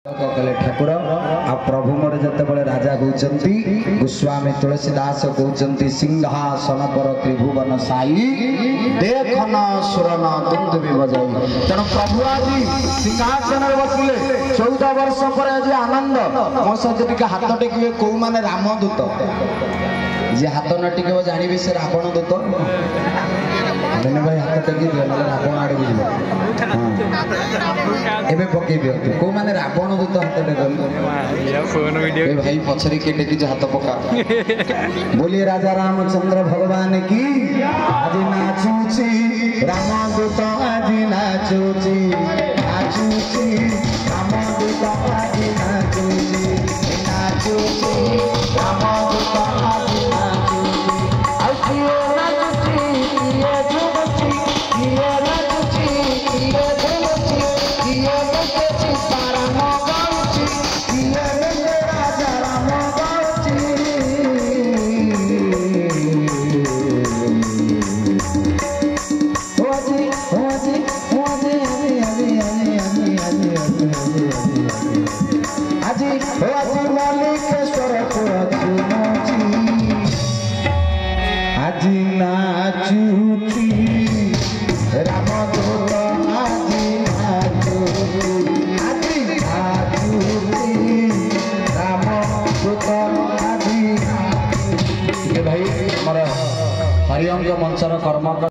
कले ठाकुर आ प्रभु मोर जतबले राजा होचंती गोस्वामी तुलसीदास कहउचंती सिंहासन पर त्रिभुवन साई देखन सुरन दुंदुबी बजाई तेणु प्रभु आज सिंहासन बसिले 14 वर्ष पर आज आनंद मो सहित टिके हाथ टेकिबे को माने रामदूत जे हाथ न टेकिबो जानिबे से रावण दूत मैंने भाई हाथ टेकी दियो न रावण आड़े बुझिबो एबे पके दियो को माने रावण दूत हाथ टेकल या फोन वीडियो ए भाई पछरी के टेकी हाथ पका बोलिए राजा रामचंद्र भगवान की आज नाचूची रामदूत आज नाचूची नाचूची रामदूत आज नाचूची नाचूची रामदूत आज नाचूची आइए नाचूची ये झूमची ये नाचूची ये झूमची ये नाचूची सारा मगाउची ये नंद राजा राम गाउची আজি नाचूची रामदूत আজি नाचूची আজি नाचूची रामदूत আজি भाई हरिओम मंचर कर्म